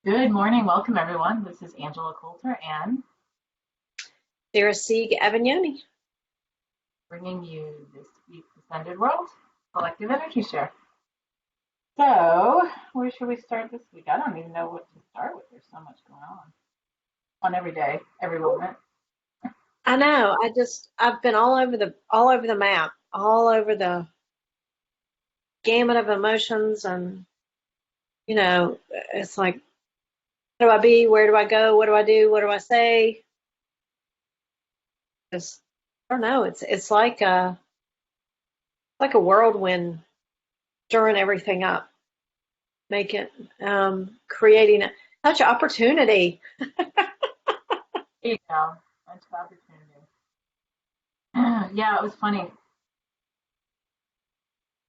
Good morning. Welcome, everyone. This is Angela Coulter and Sarah Sieg Avignoni. bringing you this week's Ascended World Collective Energy Share. So, where should we start this week? I don't even know what to start with. There's so much going on every day, every moment. I know. I've been all over the map, all over the gamut of emotions, and it's like, who do I be? Where do I go? What do I do? What do I say? Just I don't know. It's like a whirlwind, stirring everything up, making creating such opportunity. There you go. Bunch of opportunity. Yeah, it was funny.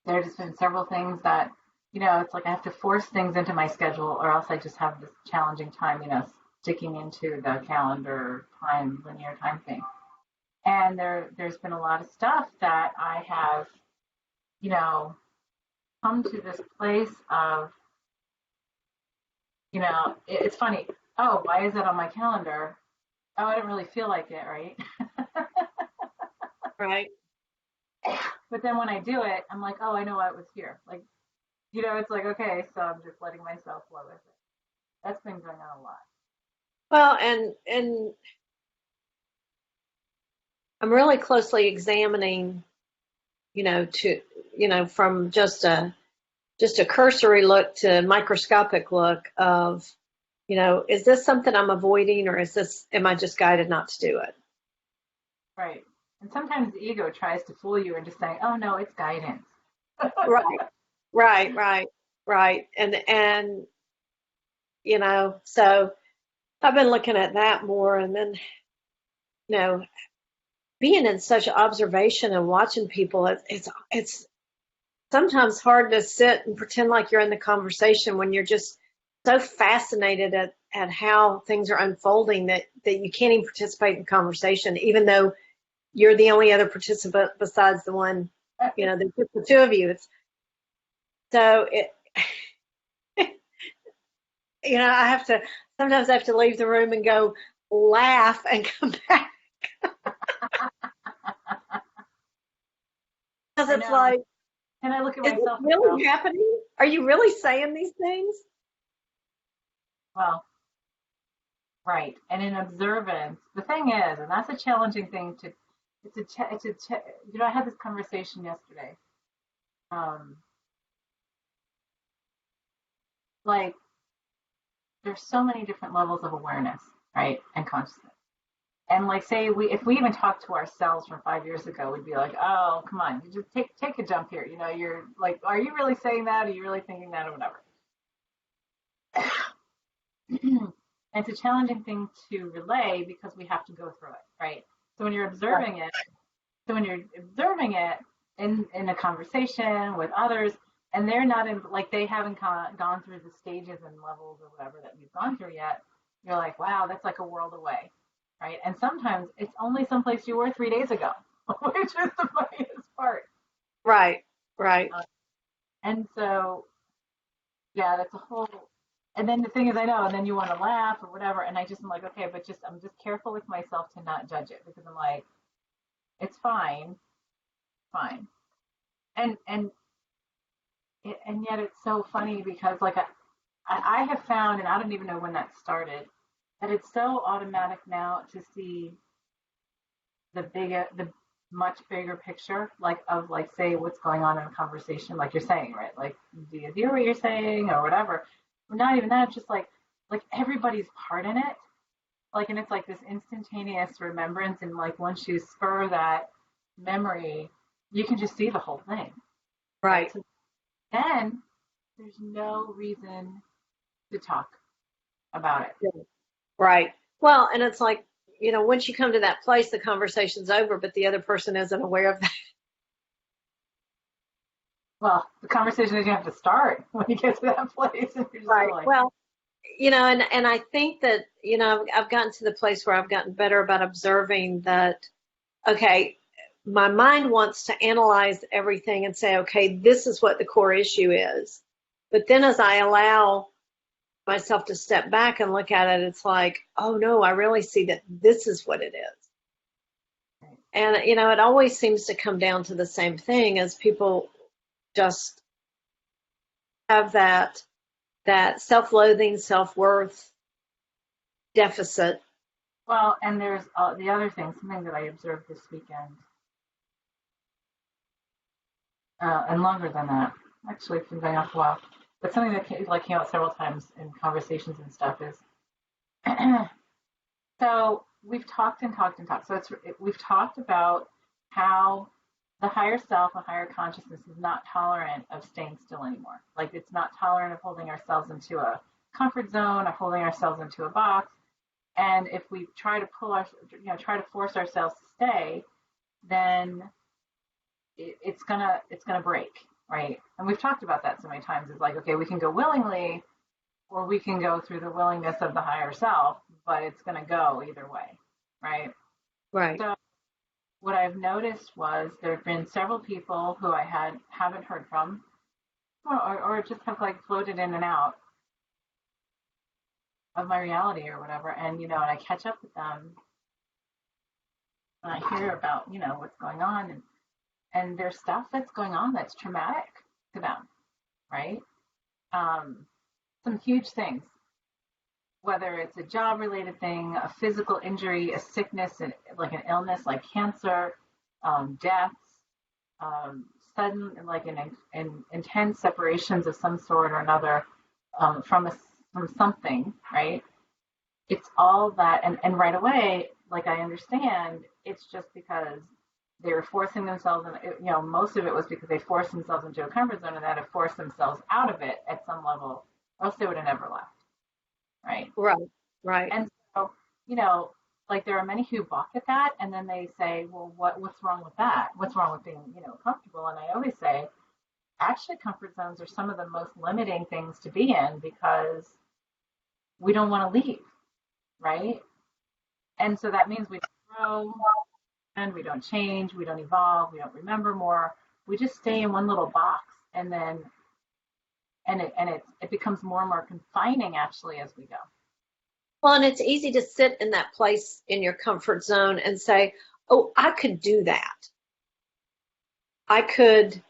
There's just been several things that, it's like I have to force things into my schedule or else I just have this challenging time, sticking into the calendar time, linear time thing. And there's been a lot of stuff that I have, you know, come to this place of, it's funny. Oh, why is it on my calendar? Oh, I didn't really feel like it, right? Right. But then when I do it, I'm like, oh, I know why it was here. Like, it's like, okay, so I'm just letting myself flow with it. That's been going on a lot. Well, and I'm really closely examining, to from just a cursory look to microscopic look of, is this something I'm avoiding, or am I just guided not to do it? Right. And sometimes the ego tries to fool you into saying, oh, no, it's guidance. Right, right, right, right. So I've been looking at that more, and then, you know, being in such observation and watching people, it's sometimes hard to sit and pretend like you're in the conversation when you're just so fascinated at how things are unfolding that you can't even participate in the conversation, even though you're the only other participant besides the one, there's just the two of you. So it, sometimes I have to leave the room and go laugh and come back because I it's know. like, And I look at is it myself and go, really happening? Are you really saying these things? well, right. And in observance, the thing is, and that's a challenging thing to, I had this conversation yesterday. Um, like, there's so many different levels of awareness, right? And consciousness. And like, say if we even talked to ourselves from 5 years ago, we'd be like, oh, come on, you just take a jump here. You're like, are you really saying that? Are you really thinking that or whatever? And it's a challenging thing to relay because we have to go through it, right? So when you're Right. observing it, so when you're observing it in a conversation with others, and they're not in, like they haven't gone through the stages and levels or whatever that we've gone through yet, you're like, wow, that's like a world away, right? And sometimes it's only someplace you were 3 days ago, which is the funniest part. Right. Right. Uh, and so, yeah, that's a whole. And then the thing is, I know, and then you want to laugh or whatever, and I just am like, okay, but I'm just careful with myself to not judge it because I'm like, it's fine, fine, and and yet it's so funny because like I have found, and I don't even know when that started, that it's so automatic now to see the much bigger picture, like of like say what's going on in a conversation, like you're saying, right? Like, do you hear what you're saying or whatever? Not even that, just like everybody's part in it. Like, and it's like this instantaneous remembrance, and like once you spur that memory, you can just see the whole thing, right? Right. So then there's no reason to talk about it. Right. Well, and it's like, once you come to that place, the conversation's over, but the other person isn't aware of that. Well, the conversation is you have to start when you get to that place, and you're just sort of Right. like, Well, and I think that, I've gotten to the place where I've gotten better about observing that, okay, my mind wants to analyze everything and say, okay, this is what the core issue is. But then as I allow myself to step back and look at it, it's like, oh no, I really see that this is what it is. And, it always seems to come down to the same thing as people just have that self-loathing, self-worth deficit. Well, and there's the other thing, something that I observed this weekend, and longer than that. Actually, it's been going on for a while. But something that came out several times in conversations and stuff is, so we've talked and talked and talked. So we've talked about how the higher self, the higher consciousness is not tolerant of staying still anymore. Like it's not tolerant of holding ourselves into a comfort zone or holding ourselves into a box. And if we try to try to force ourselves to stay, then it's gonna break, right? And we've talked about that so many times. It's like, okay, we can go willingly, or we can go through the willingness of the higher self, but it's gonna go either way, right? Right. So what I've noticed was there have been several people who I haven't heard from, or just have like floated in and out of my reality or whatever, and and I catch up with them, and I hear about what's going on, and there's stuff that's going on that's traumatic to them, right? Some huge things, whether it's a job related thing, a physical injury, a sickness, like an illness like cancer, deaths, sudden like an intense separations of some sort or another, from something, right? It's all that, and right away, like I understand, it's just because they were forcing themselves, and most of it was because they forced themselves into a comfort zone and had to force themselves out of it at some level, or else they would have never left, right? Right. Right. And so, like there are many who balk at that, and then they say, well, what's wrong with that? What's wrong with being, comfortable? And I always say, actually, comfort zones are some of the most limiting things to be in because we don't want to leave, right? And so that means we don't grow, and we don't change, we don't evolve, we don't remember more. We just stay in one little box, and then it becomes more and more confining actually as we go. Well, and it's easy to sit in that place in your comfort zone and say, oh, I could do that. I could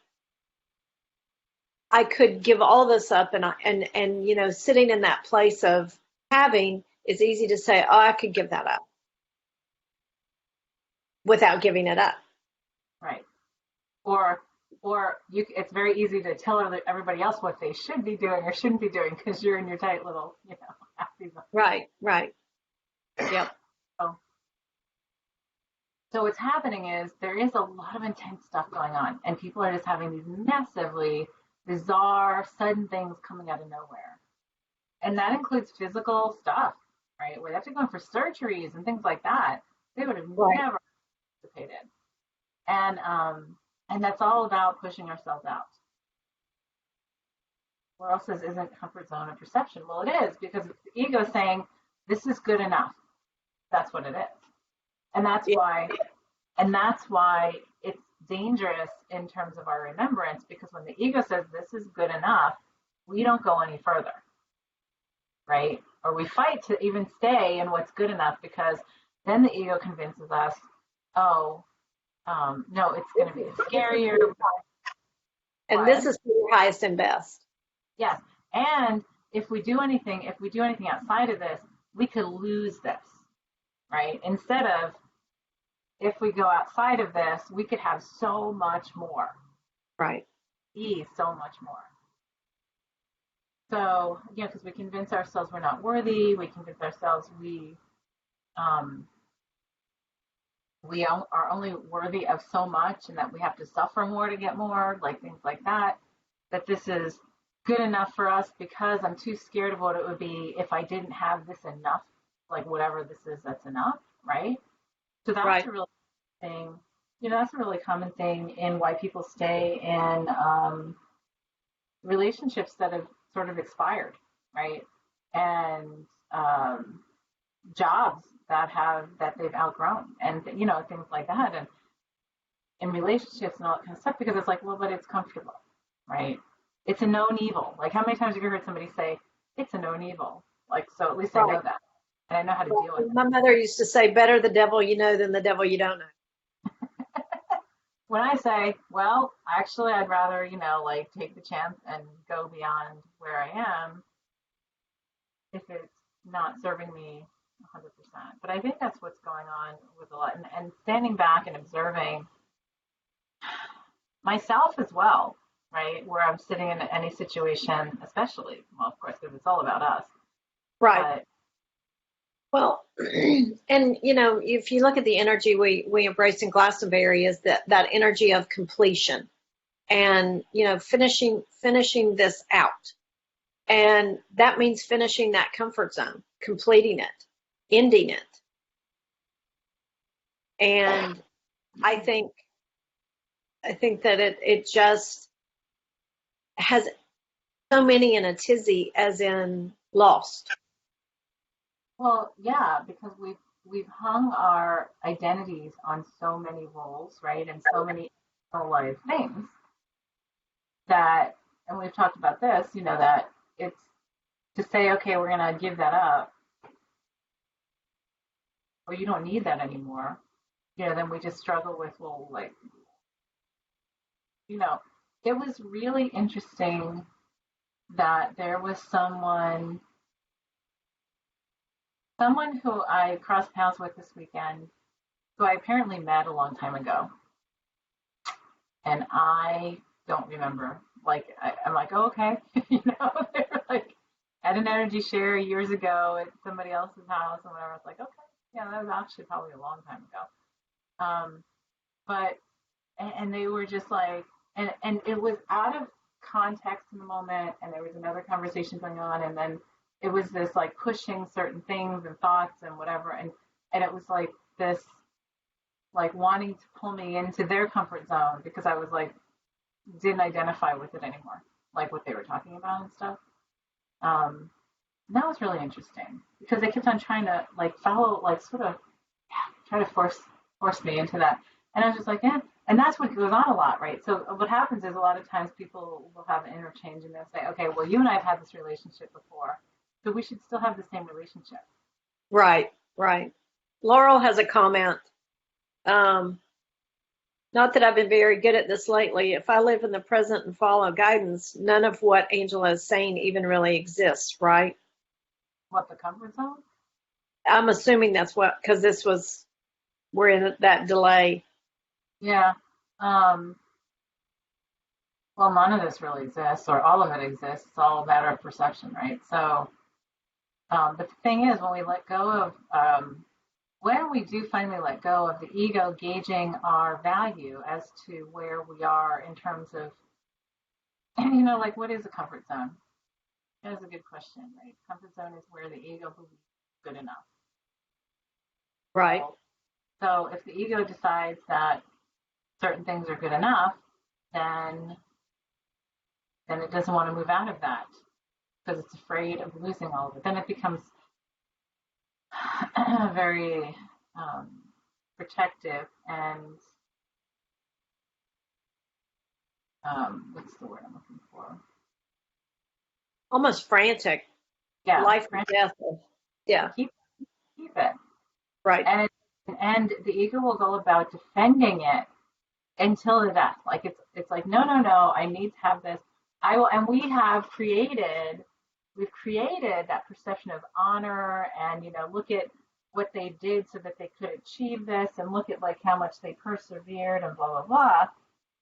give all this up, and sitting in that place of having, it's easy to say, oh, I could give that up without giving it up. Right. Or it's very easy to tell everybody else what they should be doing or shouldn't be doing because you're in your tight little, happy zone. Right. Yep. So what's happening is there is a lot of intense stuff going on, and people are just having these massively bizarre, sudden things coming out of nowhere. And that includes physical stuff, right? Where they have to go in for surgeries and things like that. They would have never anticipated. And that's all about pushing ourselves out. Or else this isn't comfort zone or perception. Well, it is, because the ego is saying, this is good enough. That's what it is. And that's why it's dangerous in terms of our remembrance, because when the ego says this is good enough, we don't go any further, right? Or we fight to even stay in what's good enough, because then the ego convinces us, oh, no, it's going to be scarier. And this is your highest and best. Yes. And if we do anything outside of this, we could lose this, right? Instead of, if we go outside of this, we could have so much more. Right. So much more. So, because we convince ourselves we're not worthy, we convince ourselves we are only worthy of so much, and that we have to suffer more to get more, like things like that, that this is good enough for us because I'm too scared of what it would be if I didn't have this enough, like whatever this is, that's enough, right? So that's a really thing, that's a really common thing in why people stay in relationships that have sort of expired, right? And jobs that they've outgrown, and things like that, and in relationships and all that kind of stuff, because it's like, well, but it's comfortable, right? It's a known evil. Like, how many times have you heard somebody say, it's a known evil. Like, so at least I Right. know that, and I know how to Well, deal with my mother used to say, better the devil you know than the devil you don't know. it. When I say, well, actually, I'd rather, like take the chance and go beyond where I am if it's not serving me 100%. But I think that's what's going on with a lot, and standing back and observing myself as well, right? Where I'm sitting in any situation, especially, well, of course, because it's all about us, Right. but Well, and if you look at the energy we embrace in Glastonbury is that energy of completion and finishing this out. And that means finishing that comfort zone, completing it, ending it. And I think that it just has so many in a tizzy as in lost. well, yeah, because we've hung our identities on so many roles, right, and so many life things that, and we've talked about this, that it's to say, okay, we're gonna give that up, or you don't need that anymore. Then we just struggle with, well, like, you know, it was really interesting that there was someone who I crossed paths with this weekend, who I apparently met a long time ago, and I don't remember. Like, I'm like, oh, okay, they were like at an energy share years ago at somebody else's house and whatever. I was like, okay, yeah, that was actually probably a long time ago. But and they were just like, and it was out of context in the moment, and there was another conversation going on, and then it was this like pushing certain things and thoughts and whatever, and it was like this like wanting to pull me into their comfort zone because I was like didn't identify with it anymore, like what they were talking about and stuff. And that was really interesting because they kept on trying to like follow, like sort of try to force me into that. And I was just like, yeah. And that's what goes on a lot, right? So what happens is a lot of times people will have an interchange and they'll say, okay, well, you and I have had this relationship before, so we should still have the same relationship. Right, right. Laurel has a comment. Um, Not that I've been very good at this lately. If I live in the present and follow guidance, none of what Angela is saying even really exists, right? What, the comfort zone? I'm assuming that's what, because we're in that delay. Yeah. Um, well, none of this really exists, or all of it exists. It's all a matter of perception, right? So, but the thing is, when we do finally let go of the ego gauging our value as to where we are in terms of, like what is a comfort zone? That's a good question, right? Comfort zone is where the ego believes good enough. Right, So if the ego decides that certain things are good enough, then it doesn't want to move out of that because it's afraid of losing all of it. Then it becomes very protective and what's the word I'm looking for? almost frantic, Yeah, life and death. Yeah, keep it, right, and the ego will go about defending it until the death. Like it's like no, no, no, I need to have this. I will, and we've created that perception of honor, and look at what they did so that they could achieve this, and look at like how much they persevered and blah blah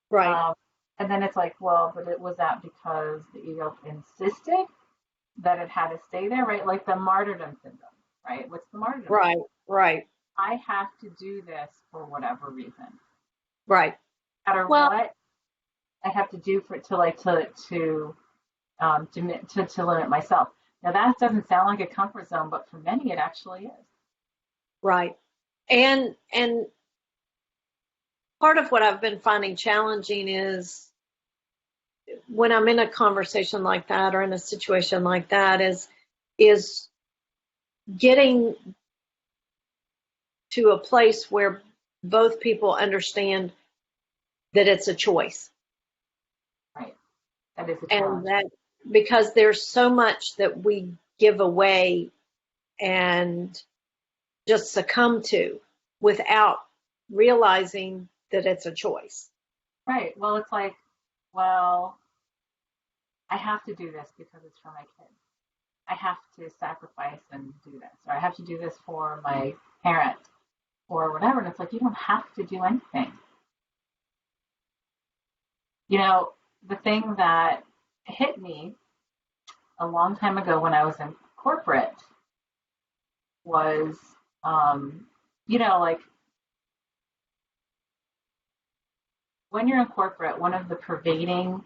right, blah. And then it's like, well, but it was that because the ego insisted that it had to stay there, right? Like the martyrdom syndrome, right? What's the martyrdom right, syndrome? right, I have to do this for whatever reason, right. no matter Well, what I have to do for it to like to limit myself. Now that doesn't sound like a comfort zone, but for many it actually is. right. And part of what I've been finding challenging is when I'm in a conversation like that or in a situation like that is getting to a place where both people understand that it's a choice Right. That is a and challenge. because there's so much that we give away and just succumb to without realizing that it's a choice. Right. Well, it's like, well, I have to do this because it's for my kids. I have to sacrifice and do this, or I have to do this for my parent or whatever. And it's like, you don't have to do anything. You know, the thing that hit me a long time ago when I was in corporate was, you know, like when you're in corporate, one of the pervading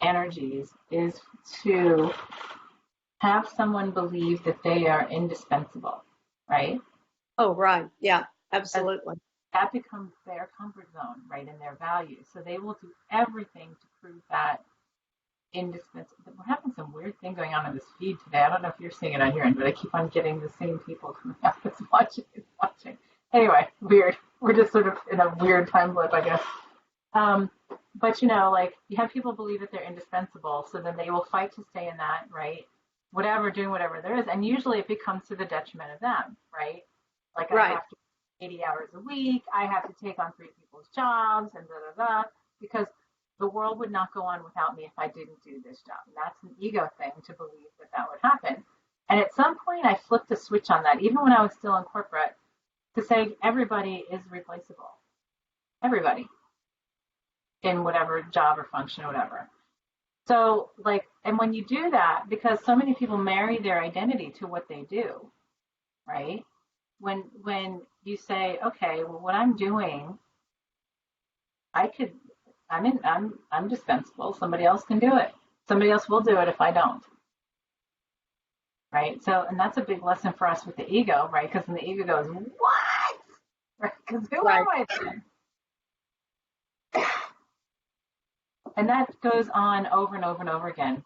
energies is to have someone believe that they are indispensable, right? Oh, right. Yeah, As absolutely. that becomes their comfort zone, right, and their values. So they will do everything to prove that indispensable. We're having some weird thing going on in this feed today. I don't know if you're seeing it on your end, but I keep on getting the same people coming up that's watching and watching. Anyway, weird. We're just sort of in a weird time blip, I guess. Um, but you know, like you have people believe that they're indispensable, so then they will fight to stay in that, right? Whatever, doing whatever there is, and usually it becomes to the detriment of them, right? Like I Right. have to 80 hours a week, I have to take on three people's jobs, and da da da, because the world would not go on without me if I didn't do this job. And that's an ego thing to believe that that would happen. And at some point, I flipped a switch on that, even when I was still in corporate, to say everybody is replaceable. Everybody in whatever job or function or whatever. So, like, and when you do that, because so many people marry their identity to what they do, right? When you say, okay, well, what I'm doing, I could, I'm dispensable. Somebody else can do it. Somebody else will do it if I don't, right? So, and that's a big lesson for us with the ego, right? Because then the ego goes, what? Right? Because who Right. am I then? And that goes on over and over and over again.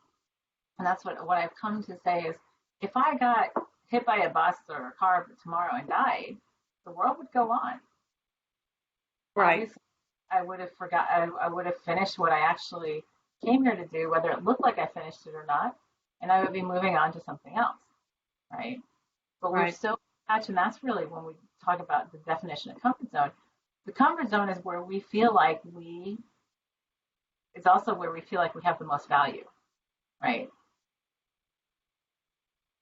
And that's what I've come to say is, if I got hit by a bus or a car tomorrow and died, the world would go on. Right. Obviously, I would have forgot. I would have finished what I actually came here to do, whether it looked like I finished it or not, and I would be moving on to something else, right? But we're Right. so attached, and that's really when we talk about the definition of comfort zone. The comfort zone is where we feel like we. It's also where we feel like we have the most value, right?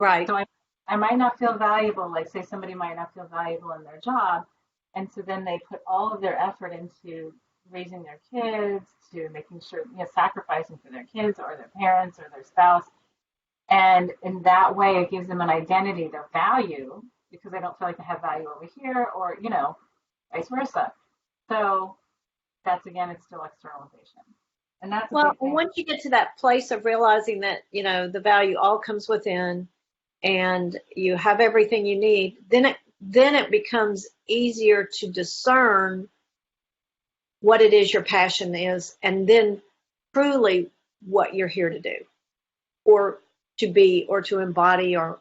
Right. So I might not feel valuable, like say somebody might not feel valuable in their job. And so then they put all of their effort into raising their kids, to making sure, you know, sacrificing for their kids or their parents or their spouse. And in that way, it gives them an identity, their value, because they don't feel like they have value over here or, you know, vice versa. So that's again, it's still externalization. And that's a Well, big thing. once you get to that place of realizing that, the value all comes within and you have everything you need, then it becomes easier to discern what it is your passion is, and then truly what you're here to do, or to be, or to embody, or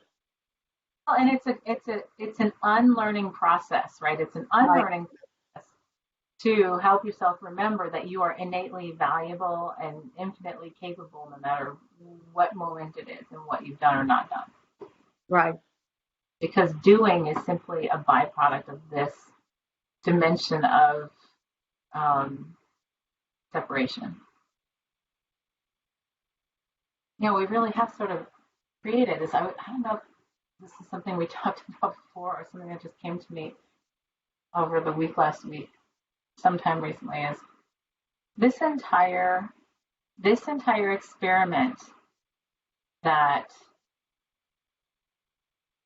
Well, and it's an unlearning process, right? It's an like, unlearning process to help yourself remember that you are innately valuable and infinitely capable no matter what moment it is and what you've done or not done. right, Because doing is simply a byproduct of this dimension of um, separation. You know, we really have sort of created this. I don't know if this is something we talked about before or something that just came to me over the week last week, sometime recently, is this entire experiment that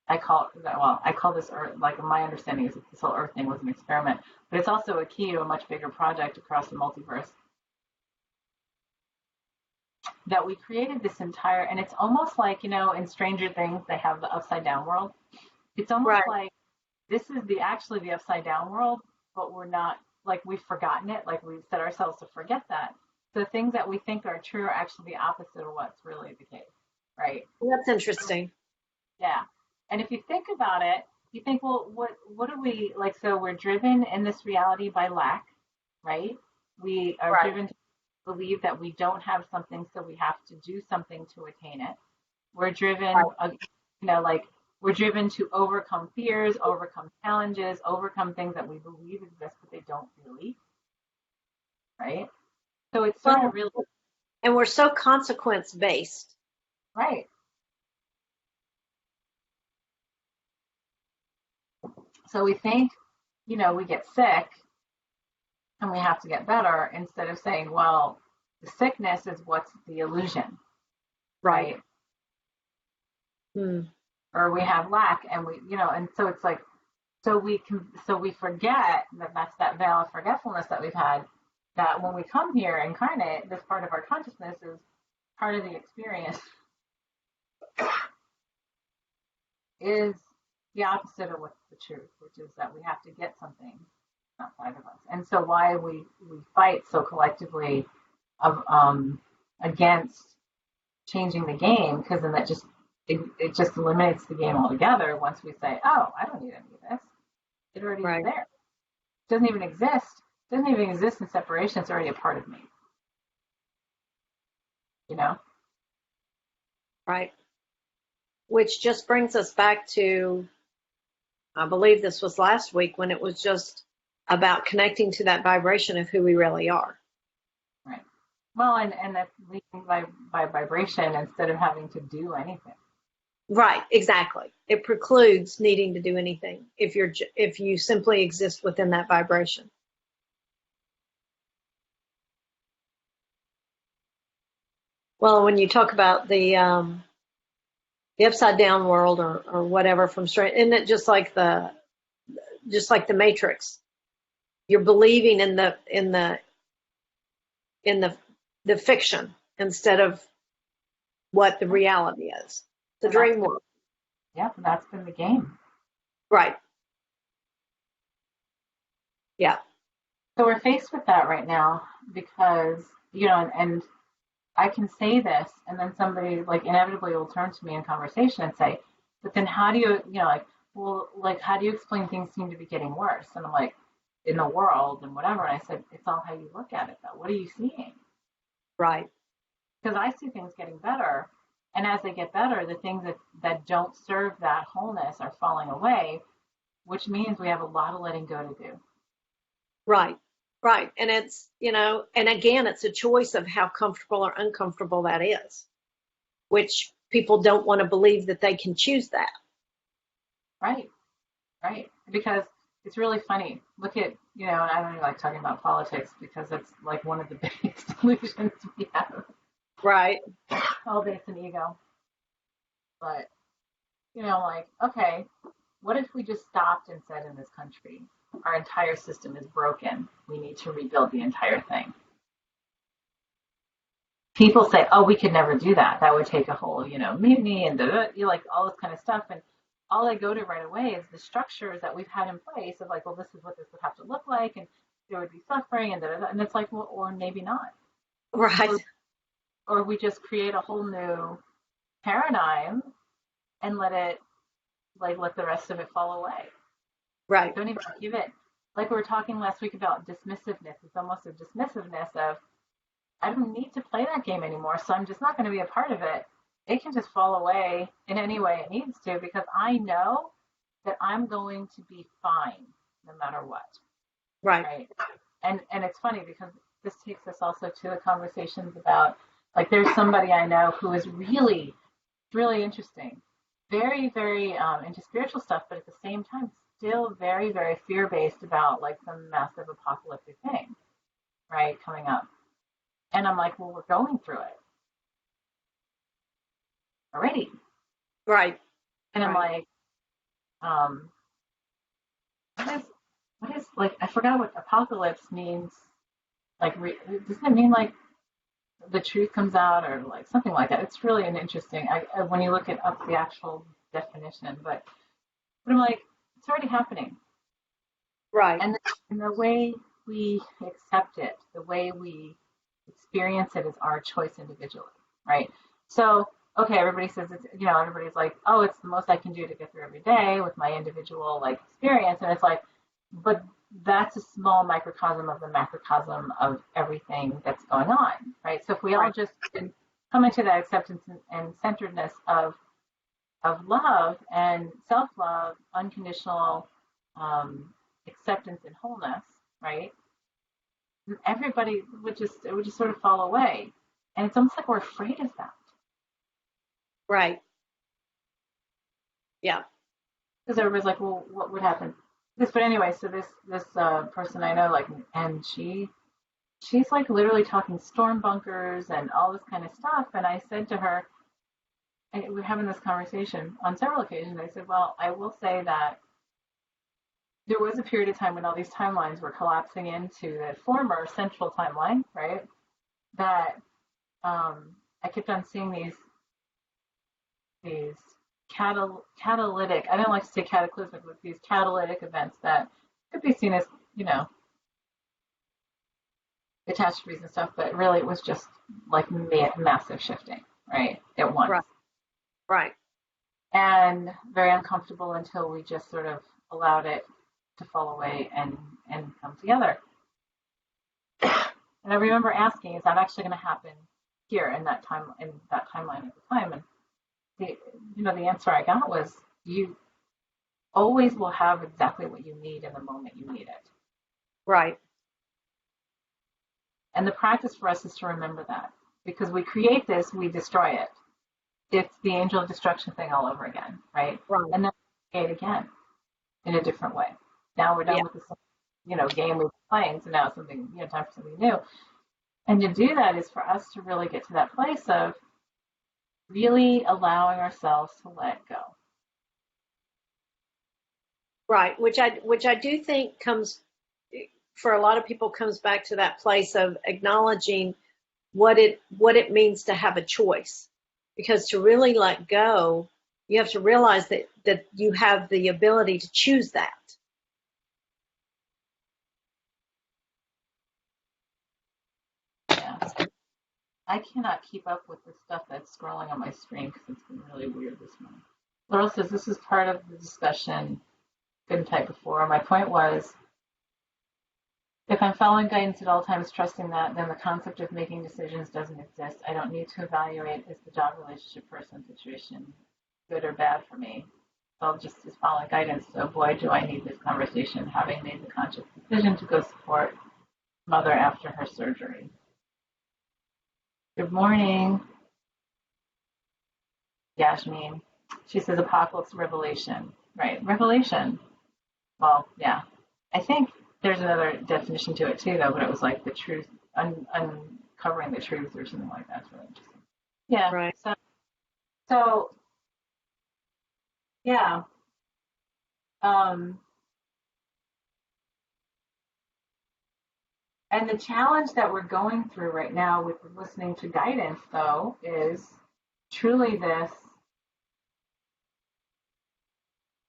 I call this Earth, like my understanding is that this whole Earth thing was an experiment, but it's also a key to a much bigger project across the multiverse. That we created this entire, and it's almost like, you know, in Stranger Things, they have the upside down world. It's almost right. like this is actually the upside down world, but we're not, like we've forgotten it, like we've set ourselves to forget that. So things that we think are true are actually the opposite of what's really the case, right? That's interesting. Yeah. And if you think about it, you think, well, what do we like? So we're driven in this reality by lack, right? We are Right. driven to believe that we don't have something, so we have to do something to attain it. We're driven, Right. like we're driven to overcome fears, overcome challenges, overcome things that we believe exist, but they don't really, right? So it's sort of Well, really, and we're so consequence based. right. So we think, we get sick and we have to get better instead of saying, well, the sickness is what's the illusion, Right. right? Hmm. Or we have lack and and so it's like, so we forget that that's that veil of forgetfulness that we've had, that when we come here incarnate, this part of our consciousness is part of the experience is the opposite of what's the truth, which is that we have to get something outside of us. And so why we fight so collectively of against changing the game, because then that just it just eliminates the game altogether once we say, oh, I don't need any of this. It already is Right. there. It doesn't even exist. It doesn't even exist in separation. It's already a part of me. You know? Right. Which just brings us back to, I believe this was last week, when it was just about connecting to that vibration of who we really are. Right. Well, and that's leading by vibration instead of having to do anything. Right, exactly. It precludes needing to do anything if you simply exist within that vibration. Well, when you talk about the upside down world or whatever from straight, isn't it just like the Matrix? You're believing in the fiction instead of what the reality is. The And that's dream been, world. yeah, that's been the game. Right. Yeah. So we're faced with that right now because, and I can say this, and then somebody like inevitably will turn to me in conversation and say, but then how do you, like, well, like, how do you explain things seem to be getting worse? And I'm like, in the world and whatever. And I said, it's all how you look at it, though. What are you seeing? Right. Because I see things getting better. And as they get better, the things that don't serve that wholeness are falling away, which means we have a lot of letting go to do. Right. Right. And and again, it's a choice of how comfortable or uncomfortable that is, which people don't want to believe that they can choose that. Right, right. Because it's really funny. Look at, and I don't even like talking about politics because it's like one of the biggest illusions we have, Right. all based in ego. But, like, okay, what if we just stopped and said in this country, our entire system is broken. We need to rebuild the entire thing. People say, oh, we could never do that. That would take a whole, mutiny and like all this kind of stuff. And all I go to right away is the structures that we've had in place of like, well, this is what this would have to look like, and there would be suffering, and and it's like, well, or maybe not, Right. or we just create a whole new paradigm and let the rest of it fall away. Right. Don't even give it. Like we were talking last week about dismissiveness. It's almost a dismissiveness of I don't need to play that game anymore, so I'm just not going to be a part of it. It can just fall away in any way it needs to because I know that I'm going to be fine no matter what. Right. Right. And it's funny because this takes us also to the conversations about like there's somebody I know who is really interesting, very, very into spiritual stuff, but at the same time still very, very fear based about like some massive apocalyptic thing, right, coming up. And I'm like, well, we're going through it already. Right. And I'm Right. like, um, what is, like, I forgot what apocalypse means. Like, doesn't it mean like the truth comes out or like something like that? It's really an interesting, when you look at up the actual definition, but I'm like, it's already happening. Right. And the way we accept it, the way we experience it is our choice individually, right? So, okay, everybody says it's, everybody's like, oh, it's the most I can do to get through every day with my individual like experience. And it's like, but that's a small microcosm of the macrocosm of everything that's going on, right? So if we all Right. just come into that acceptance and centeredness of love and self-love, unconditional acceptance and wholeness, right? Everybody would just sort of fall away, and it's almost like we're afraid of that Right. Yeah. because everybody's like, well, what would happen? This, but anyway, so this person I know, like, and she's like literally talking storm bunkers and all this kind of stuff, and I said to her, and we're having this conversation on several occasions. I said, well, I will say that there was a period of time when all these timelines were collapsing into the former central timeline, right? That I kept on seeing these catalytic. I don't like to say cataclysmic, but these catalytic events that could be seen as, you know, catastrophes and stuff, but really it was just like massive shifting, right, at once, Right. Right. and very uncomfortable until we just sort of allowed it to fall away and come together. And I remember asking, "Is that actually going to happen here in that timeline at the time?" And the the answer I got was, "You always will have exactly what you need in the moment you need it." Right. And the practice for us is to remember that, because we create this, we destroy it. It's the angel of destruction thing all over again, right? Right. And then we create again in a different way. Now we're done Yeah. with this, game we've been playing, so now it's something, time for something new. And to do that is for us to really get to that place of really allowing ourselves to let go. Right. Which I do think comes for a lot of people comes back to that place of acknowledging what it means to have a choice. Because to really let go, you have to realize that you have the ability to choose that. Yeah. I cannot keep up with the stuff that's scrolling on my screen because it's been really weird this morning. Laurel says this is part of the discussion. Couldn't type before. My point was, if I'm following guidance at all times, trusting that, then the concept of making decisions doesn't exist. I don't need to evaluate is the job, relationship, person, situation good or bad for me. So I'll just follow guidance. So boy, do I need this conversation, having made the conscious decision to go support mother after her surgery. Good morning, Yasmin. She says apocalypse revelation. Right, revelation. Well, yeah. I think there's another definition to it too, though, but it was like the truth, uncovering the truth or something like that. It's really interesting. Yeah. Right. So yeah. Um, and the challenge that we're going through right now with listening to guidance, though, is truly this,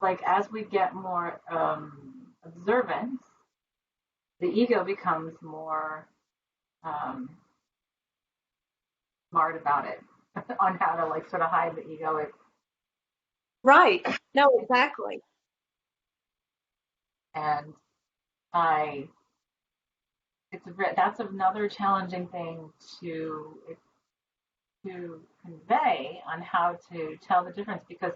like, as we get more observance, the ego becomes more um, smart about it on how to, like, sort of hide the ego. Right. No, exactly. And I, that's another challenging thing to convey on how to tell the difference, because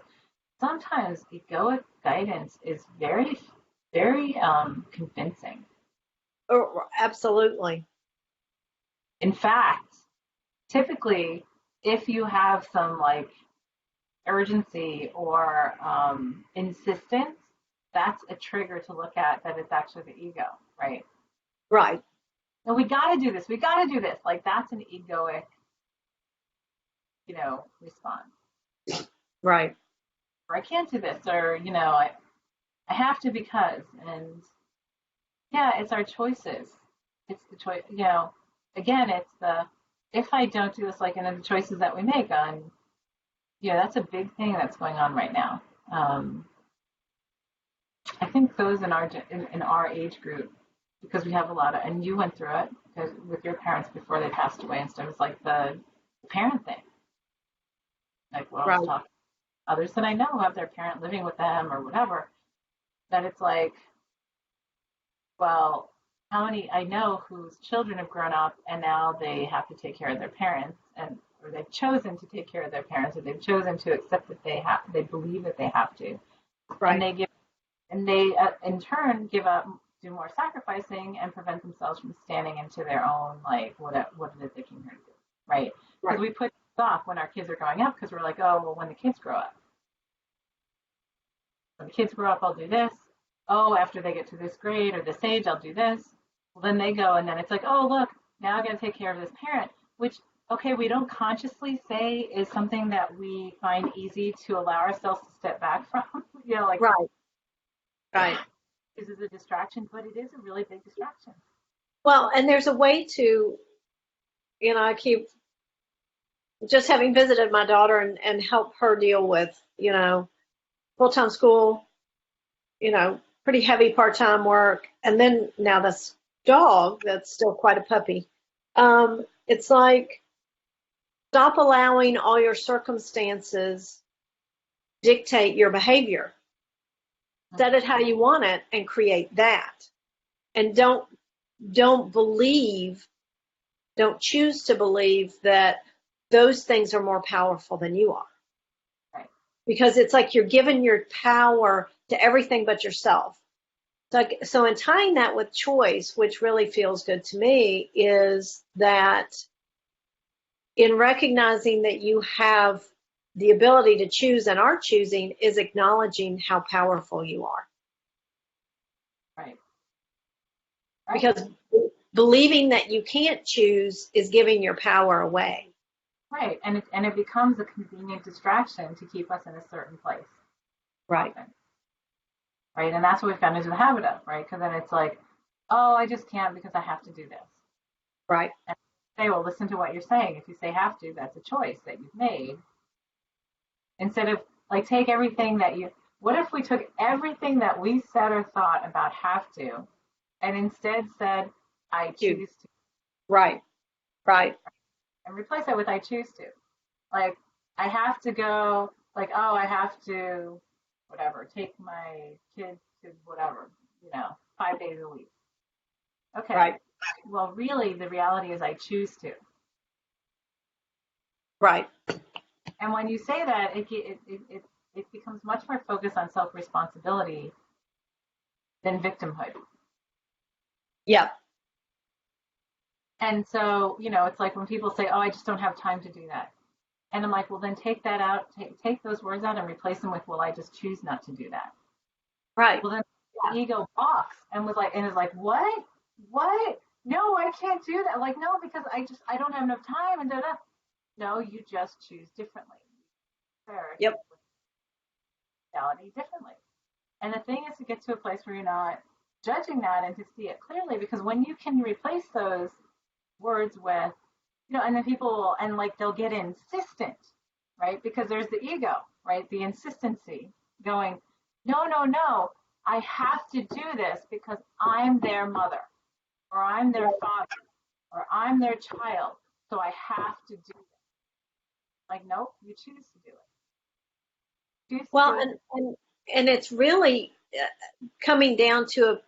sometimes egoic guidance is very, very convincing. Absolutely. In fact, typically, if you have some like urgency or insistence, that's a trigger to look at that it's actually the ego, right? Right. And we got to do this. We got to do this. Like that's an egoic, response. Right. Or I can't do this, or I have to because, and yeah, it's our choices. It's the choice, again, it's the, if I don't do this, like, in the choices that we make on, that's a big thing that's going on right now. I think those in our age group, because we have a lot of, and you went through it because with your parents before they passed away and stuff, it's like the parent thing. Like, well, I was Right. talking to others that I know who have their parent living with them or whatever, that it's like, well, how many I know whose children have grown up and now they have to take care of their parents, and or they've chosen to take care of their parents, or they've chosen to accept that they believe that they have to, and Right. they in turn give up, do more sacrificing, and prevent themselves from standing into their own, like, what it is they came here to do, right? Because Right. we put off when our kids are growing up because we're like, oh, well, when the kids grow up, when the kids grow up, I'll do this. Oh, after they get to this grade or this age, I'll do this. Well, then they go, and then it's like, oh, look, now I got to take care of this parent, which, okay, we don't consciously say is something that we find easy to allow ourselves to step back from. Like, Right. Right. this is a distraction, but it is a really big distraction. Well, and there's a way to, I keep just having visited my daughter and help her deal with, full-time school, pretty heavy part-time work, and then now this dog that's still quite a puppy. It's like, stop allowing all your circumstances dictate your behavior. Set it how you want it and create that. And don't choose to believe that those things are more powerful than you are. Right. Because it's like you're giving your power to everything but yourself. So in tying that with choice, which really feels good to me, is that in recognizing that you have the ability to choose and are choosing is acknowledging how powerful you are. Right. Because believing that you can't choose is giving your power away. Right. And it becomes a convenient distraction to keep us in a certain place. Right. Often. Right. And that's what we found into the habit of, right? Because then it's like, oh, I just can't because I have to do this. Right. And say, well, listen to what you're saying. If you say have to, that's a choice that you've made. Instead of, like, take everything that what if we took everything that we said or thought about have to and instead said, I choose to. Right. Right. And replace that with I choose to. Like, I have to go, like, oh, I have to, whatever, take my kids to whatever, 5 days a week. Okay. Right. Well, really, the reality is I choose to. Right. And when you say that, it becomes much more focused on self-responsibility than victimhood. Yeah. And so, it's like when people say, oh, I just don't have time to do that. And I'm like, well, then take that out, take those words out and replace them with, well, I just choose not to do that. Right. Well, then the ego balks and is like, what? What? No, I can't do that. Like, no, because I don't have enough time and da-da. No, you just choose differently. Yep. Reality differently. And the thing is to get to a place where you're not judging that and to see it clearly, because when you can replace those words with, and then people, and like they'll get insistent, right? Because there's the ego, right? The insistency going, no, no, no, I have to do this because I'm their mother, or I'm their father, or I'm their child, so I have to do it. Like, nope, you choose to do it. Well, and it's really coming down to a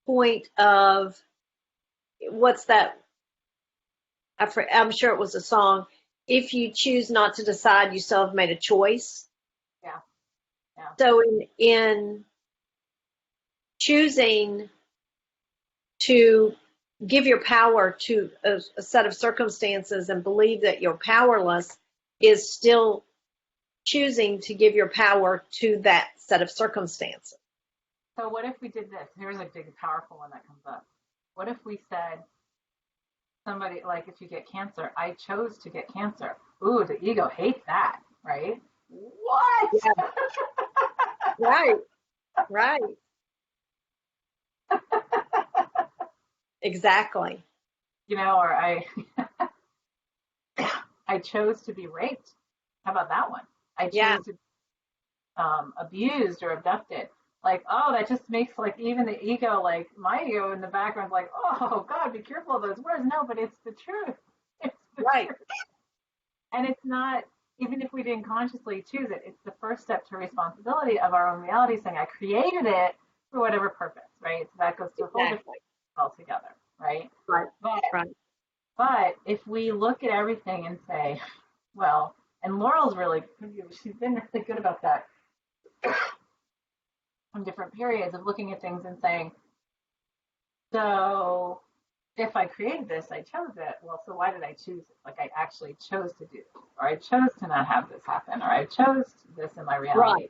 point of what's that? I'm sure it was a song. If you choose not to decide, you still have made a choice. Yeah. Yeah. So in choosing to give your power to a set of circumstances and believe that you're powerless is still choosing to give your power to that set of circumstances. So what if we did this? Here's a big, powerful one that comes up. What if we said, somebody, like, if you get cancer, I chose to get cancer. Ooh, the ego hates that, right? What? Yeah. Right. Right. Exactly. Or I chose to be raped. How about that one? I chose to be abused or abducted. Like, oh, that just makes, like, even the ego, like my ego in the background, like, oh God, be careful of those words. No, but it's the truth. It's the Right. truth. And it's not, even if we didn't consciously choose it, it's the first step to responsibility of our own reality, saying, I created it for whatever purpose, right? So that goes to a whole different Exactly. altogether, right? Right. But Right. but if we look at everything and say, well, and Laurel's really, she's been really good about that in different periods of looking at things and saying, so if I created this, I chose it. Well, so why did I choose it? Like I actually chose to do this, or I chose to not have this happen, or I chose this in my Right. reality.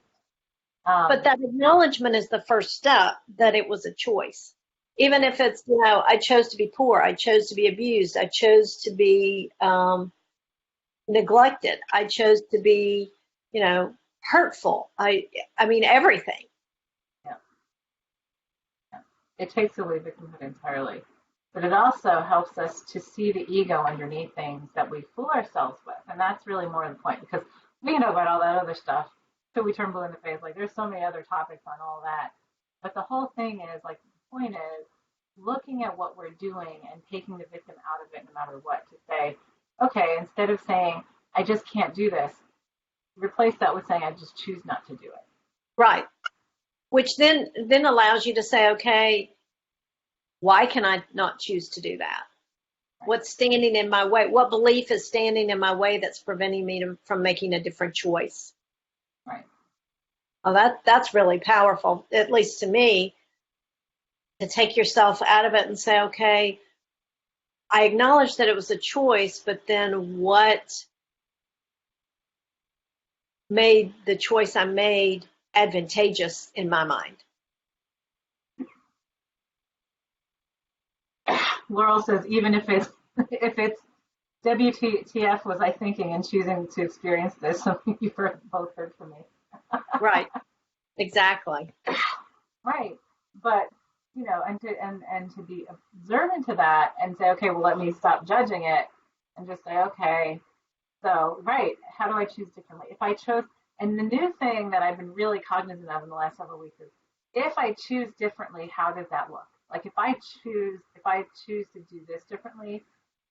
But that acknowledgement is the first step that it was a choice. Even if it's, I chose to be poor, I chose to be abused, I chose to be neglected, I chose to be, hurtful. I mean, everything. Yeah, yeah. It takes away victimhood entirely. But it also helps us to see the ego underneath things that we fool ourselves with. And that's really more the point because we can know about all that other stuff till we turn blue in the face. Like there's so many other topics on all that. But the whole thing is like the point is looking at what we're doing and taking the victim out of it no matter what to say, okay, instead of saying, I just can't do this, replace that with saying, I just choose not to do it. Right. Which then allows you to say, okay, why can I not choose to do that? Right. What's standing in my way? What belief is standing in my way that's preventing me from making a different choice? Right. Oh, that's really powerful, at least to me, to take yourself out of it and say, okay, I acknowledge that it was a choice, but then what made the choice I made advantageous in my mind? Laurel says, even if it's WTF was I thinking and choosing to experience this? Something you've both heard from me. Right. Exactly. Right. But and to be observant to that and say, okay, well, let me stop judging it and just say, okay, so right, how do I choose differently? If I chose, and the new thing that I've been really cognizant of in the last several weeks is, if I choose differently, how does that look? Like if I choose to do this differently,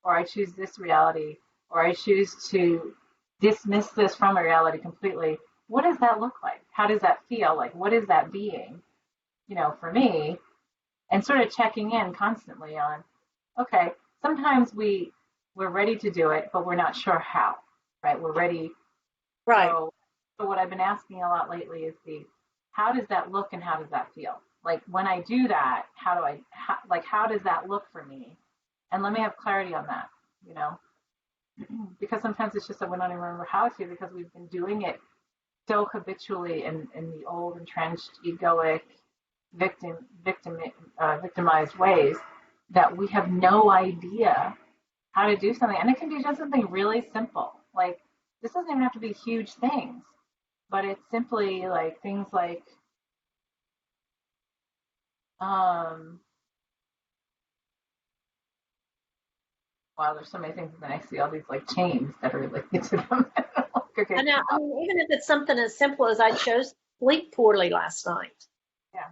or I choose this reality, or I choose to dismiss this from a reality completely, what does that look like? How does that feel? Like, what is that being, for me? And sort of checking in constantly on, okay, sometimes we're ready to do it, but we're not sure how, right? We're ready. Right. So what I've been asking a lot lately is how does that look and how does that feel? Like when I do that, how does that look for me? And let me have clarity on that, you know, because sometimes it's just that we don't even remember how to because we've been doing it so habitually in the old entrenched egoic victimized ways that we have no idea how to do something. And it can be just something really simple. Like this doesn't even have to be huge things, but it's simply like things like um wow, there's so many things, and then I see all these like chains that are related to them. Okay, I know. I mean, even if it's something as simple as I chose to sleep poorly last night. yeah,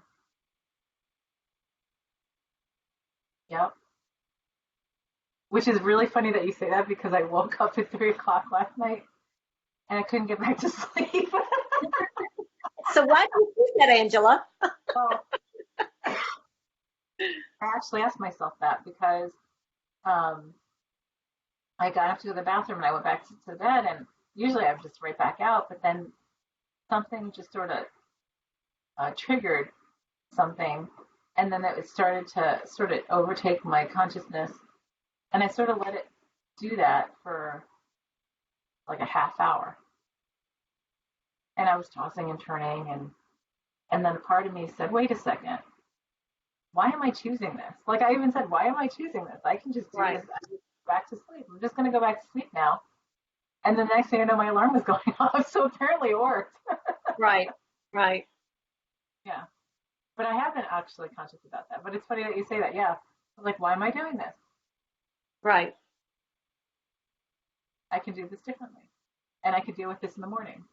yep. Which is really funny that you say that because I woke up at 3 o'clock last night and I couldn't get back to sleep. So why do you do that, Angela? Well, I actually asked myself that because um, I got up to go to the bathroom and I went back to bed, and usually I'm just right back out, but then something just sort of triggered something, and then it started to sort of overtake my consciousness, and I sort of let it do that for like a half hour, and I was tossing and turning, and then a part of me said, "Wait a second, why am I choosing this?" Like I even said, "Why am I choosing this? I can just do Right. this. I just go back to sleep. I'm just going to go back to sleep now." And the next thing I know, my alarm was going off. So apparently it worked. Right. Right. Yeah. But I have been actually conscious about that. But it's funny that you say that. Yeah. I'm like, why am I doing this? Right. I can do this differently. And I could deal with this in the morning.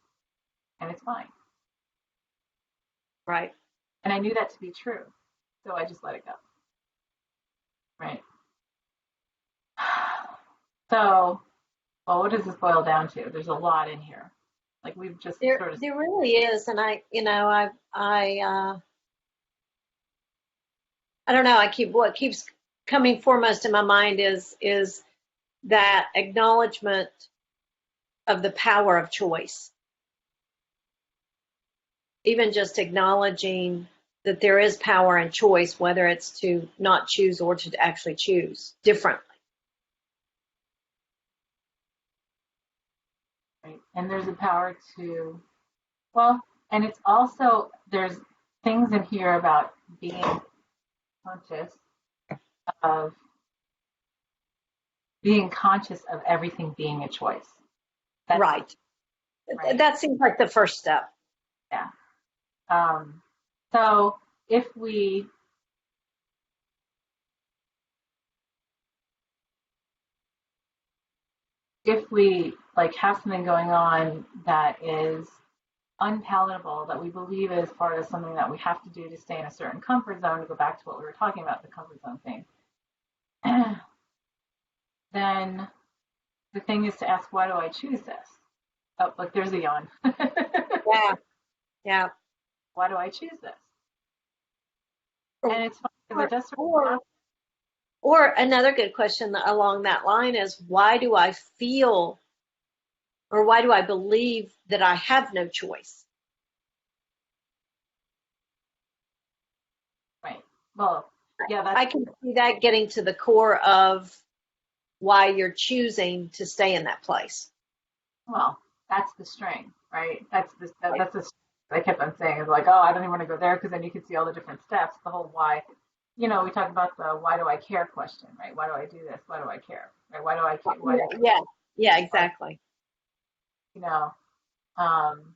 And it's fine. Right. And I knew that to be true. So I just let it go. Right. So, well, what does this boil down to? There's a lot in here. Like we've just There sort of, there really is, and I I don't know. What keeps coming foremost in my mind is that acknowledgement of the power of choice. Even just acknowledging that there is power in choice, whether it's to not choose or to actually choose differently. Right? And there's a power to, well, and it's also, there's things in here about being conscious of everything being a choice. That's Right. right. That seems like the first step. Yeah. Um, so if we like have something going on that is unpalatable, that we believe is part of something that we have to do to stay in a certain comfort zone, to go back to what we were talking about, the comfort zone thing, then the thing is to ask, why do I choose this? Oh, look, there's a yawn. Yeah. Yeah. Why do I choose this? Or, And it's funny because it does sort of or, happen. or another good question along that line is, why do I feel, or why do I believe that I have no choice? Right. Well, yeah, I that's, can see that getting to the core of why you're choosing to stay in that place. well, that's the string, right? Right. That's the I kept on saying is like, oh, I don't even want to go there because then you can see all the different steps, the whole why. You know, we talk about the why do I care question, right? Why do I do this? Why do I care? Right? Why do I care? Why do Yeah. Yeah, why, exactly. you know, um,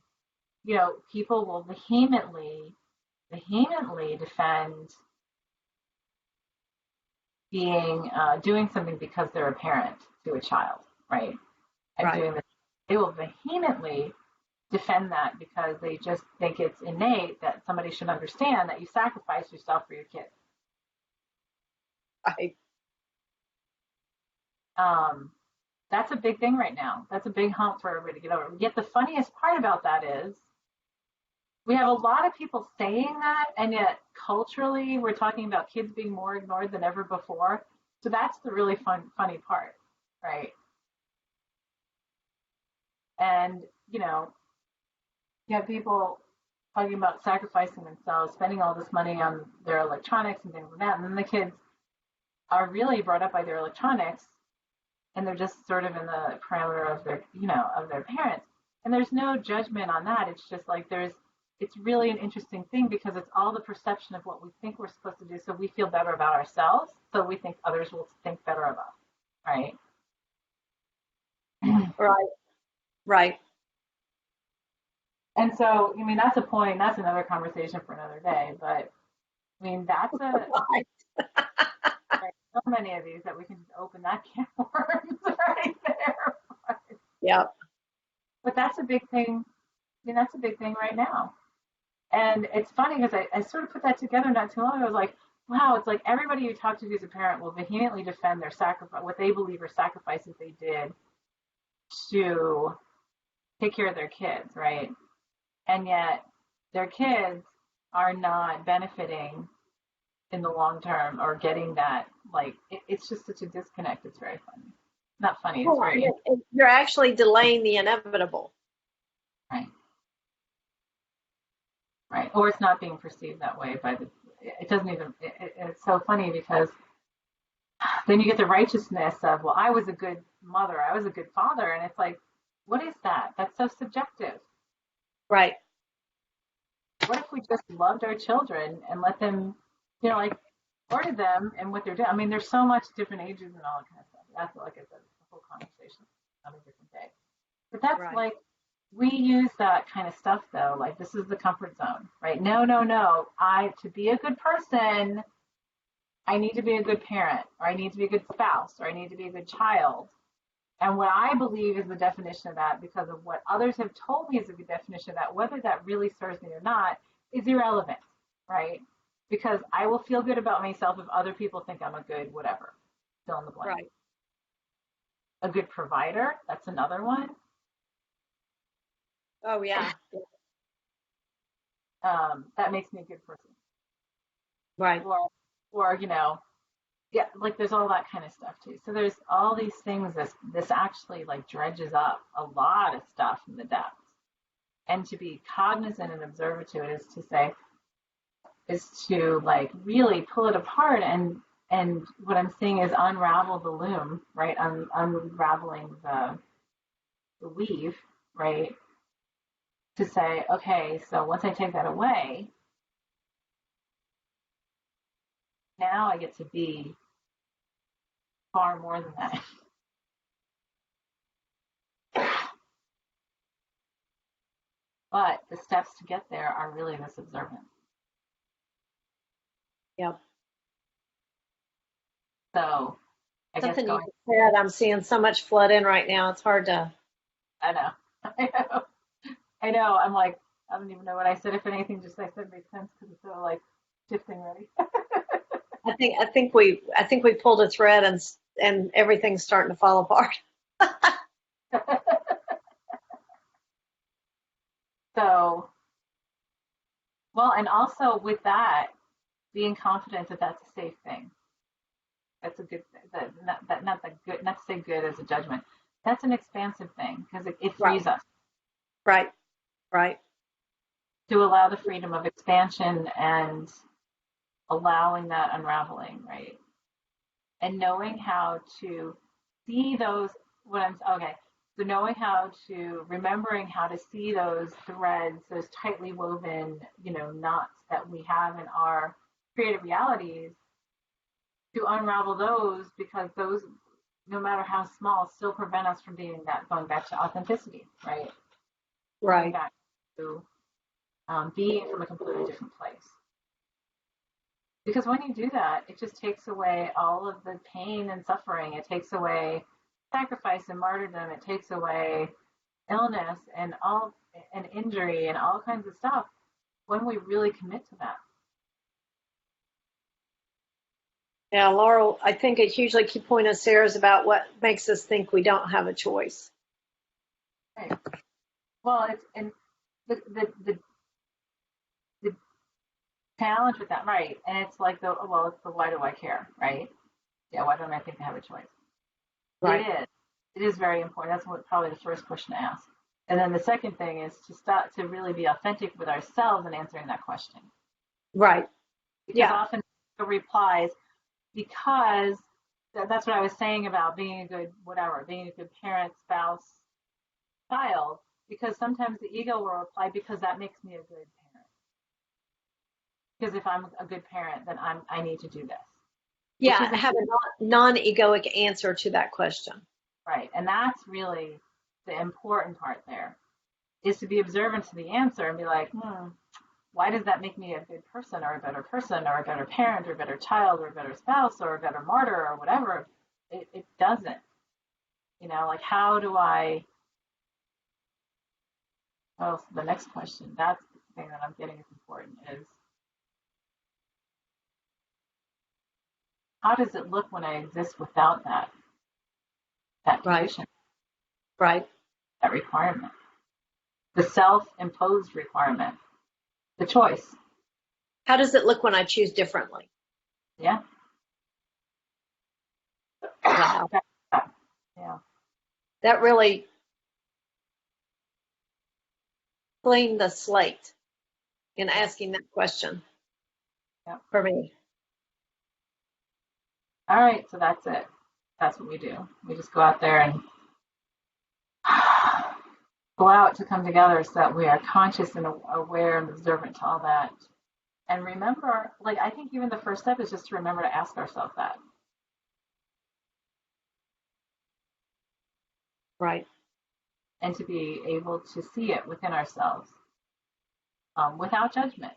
people will vehemently defend being doing something because they're a parent to a child, right? And Right. doing this, they will vehemently defend that because they just think it's innate that somebody should understand that you sacrifice yourself for your kids. Right. Um, that's a big thing right now. That's a big hump for everybody to get over. Yet the funniest part about that is we have a lot of people saying that, and yet culturally we're talking about kids being more ignored than ever before. So that's the really funny part, right? And you have people talking about sacrificing themselves, spending all this money on their electronics and things like that, and then the kids are really brought up by their electronics, and they're just sort of in the parameter of their parents, and there's no judgment on that. It's just like it's really an interesting thing because it's all the perception of what we think we're supposed to do, so we feel better about ourselves, so we think others will think better of us, right? Right. Right. And so, I mean, that's a point. That's another conversation for another day. But I mean, that's a Right. right, so many of these that we can just open that can of worms right there. Yeah. But that's a big thing. I mean, that's a big thing right now. And it's funny because I sort of put that together not too long ago. I was like, wow, it's like everybody you talk to who's a parent will vehemently defend their sacrifice, what they believe are sacrifices they did to take care of their kids, right? And yet their kids are not benefiting in the long term or getting that. Like, it's just such a disconnect. It's very funny. Not funny, it's Well, very you're actually delaying the inevitable. right. Right. Or it's not being perceived that way by the, it doesn't even, it's so funny because then you get the righteousness of, well, I was a good mother, I was a good father. And it's like, what is that? That's so subjective. Right. What if we just loved our children and let them, like, supported them and what they're doing? I mean, there's so much different ages and all that kind of stuff. That's, like I said, it's a whole conversation on a different day. But that's Right. like, we use that kind of stuff though. Like, this is the comfort zone, right? No, no, no. To be a good person, I need to be a good parent, or I need to be a good spouse, or I need to be a good child. And what I believe is the definition of that, because of what others have told me is a good definition of that, whether that really serves me or not, is irrelevant, right? Because I will feel good about myself if other people think I'm a good whatever, fill in the blank. Right. A good provider, that's another one. Oh, yeah. That makes me a good person. Right. Or or, yeah, like there's all that kind of stuff too. So there's all these things. This actually like dredges up a lot of stuff in the depths. And to be cognizant and observant to it is to like really pull it apart, and what I'm seeing is unravel the loom, right? Unraveling the weave, right? To say, okay, so once I take that away, now I get to be far more than that. But the steps to get there are really this observance. Yeah. So I guess Something you going, said, I'm seeing so much flood in right now. It's hard to. I know, I know, I know. I'm like, I don't even know what I said. If anything, just I said makes sense because it's so like shifting ready. I think we pulled a thread and everything's starting to fall apart. So, well, and also with that, being confident that that's a safe thing. That's a good thing. Not that good. Not to say good as a judgment. That's an expansive thing because it Right, frees us right, right, to allow the freedom of expansion and allowing that unraveling, right? And knowing how to see those. What I'm okay. So knowing how to remembering how to see those threads, those tightly woven, knots that we have in our creative realities, to unravel those because those, no matter how small, still prevent us from being that going back to authenticity, right? Going right. back to being from a completely different place. Because when you do that, it just takes away all of the pain and suffering. It takes away sacrifice and martyrdom. It takes away illness and injury and all kinds of stuff when we really commit to that. Yeah, Laurel, I think a hugely key point of Sarah's about what makes us think we don't have a choice. Right. Well, it's and the challenge with that, right? And it's like it's the why do I care, right? Yeah, why don't I think I have a choice? It Right, is. It is very important. That's probably the first question to ask. And then the second thing is to start to really be authentic with ourselves in answering that question. right. Because Yeah, often the replies, because that's what I was saying about being a good whatever, being a good parent, spouse, child, because sometimes the ego will reply because that makes me a good parent. Because if I'm a good parent, then I need to do this, which yeah. isn't Have a non-egoic answer to that question. right. And that's really the important part there is to be observant to the answer and be like, why does that make me a good person or a better person or a better parent or a better child or a better spouse or a better martyr or whatever? It doesn't. Like how do I, well, the next question, that's the thing that I'm getting is important is how does it look when I exist without that Right, condition, right. that requirement, the self-imposed requirement, the choice? How does it look when I choose differently? Yeah. Wow, Yeah. that really cleaned the slate in Yeah. asking that question Yeah. for me. All right. So that's it. That's what we do. We just go out there and go out to come together so that we are conscious and aware and observant to all that. And remember, like, I think even the first step is just to remember to ask ourselves that Right, and to be able to see it within ourselves without judgment.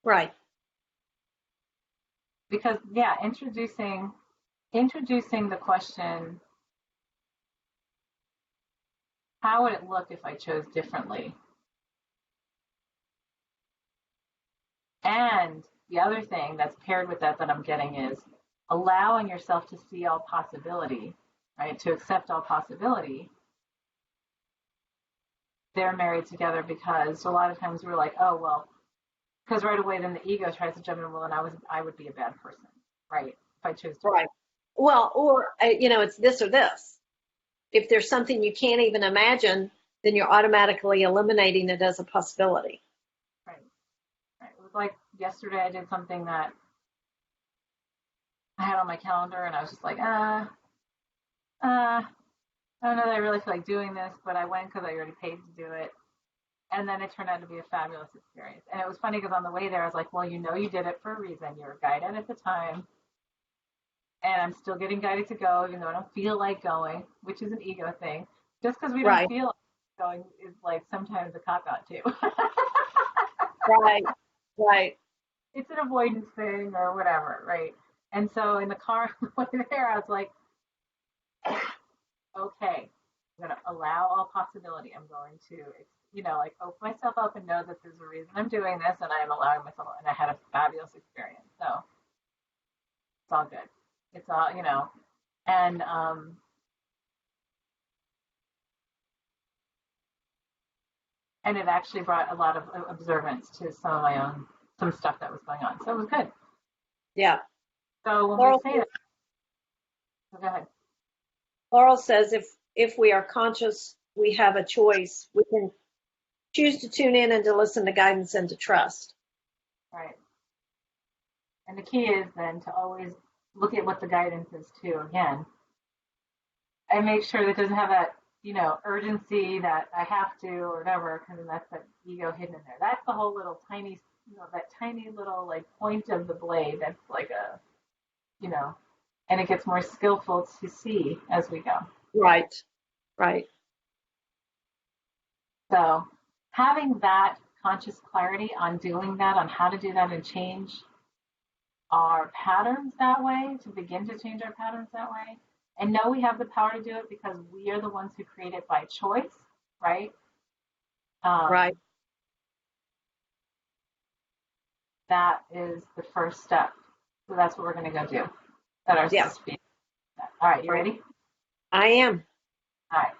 right, Because, yeah, introducing the question, how would it look if I chose differently? And the other thing that's paired with that I'm getting is allowing yourself to see all possibility, right? To accept all possibility. They're married together because a lot of times we're like, oh, well, because right away then the ego tries to jump in. Well, and I would be a bad person, right? If I choose to Right. Well, or, it's this or this. If there's something you can't even imagine, then you're automatically eliminating it as a possibility. right, right. It was like yesterday I did something that I had on my calendar, and I was just like, I don't know that I really feel like doing this, but I went because I already paid to do it. And then it turned out to be a fabulous experience. And it was funny because on the way there, I was like, well, you did it for a reason. You were guided at the time, and I'm still getting guided to go, even though I don't feel like going, which is an ego thing. Just because we don't Right. feel like going is like sometimes a cop out too. Right. Right. It's an avoidance thing or whatever, right? And so in the car on the way there, I was like, okay, I'm going to allow all possibility. I'm going to, like open myself up and know that there's a reason I'm doing this, and I'm allowing myself, and I had a fabulous experience. So it's all good. It's all, and, and it actually brought a lot of observance to some stuff that was going on. So it was good. Yeah. So when we Laurel, say that, so go ahead. Laurel says if we are conscious, we have a choice. We can choose to tune in and to listen to guidance and to trust. Right. And the key is then to always look at what the guidance is too, again, and make sure that it doesn't have that, urgency that I have to or whatever, because then that's that ego hidden in there. That's the whole little tiny, that tiny little like point of the blade that's like a, you know, and it gets more skillful to see as we go. Right. Right. So having that conscious clarity on doing that, on how to do that and change our patterns that way, to begin to change our patterns that way, and know we have the power to do it because we are the ones who create it by choice, right? Right. Um, that is the first step. So that's what we're going to go do. Set our Yeah. speed. All right, you Right. ready? I am. All right.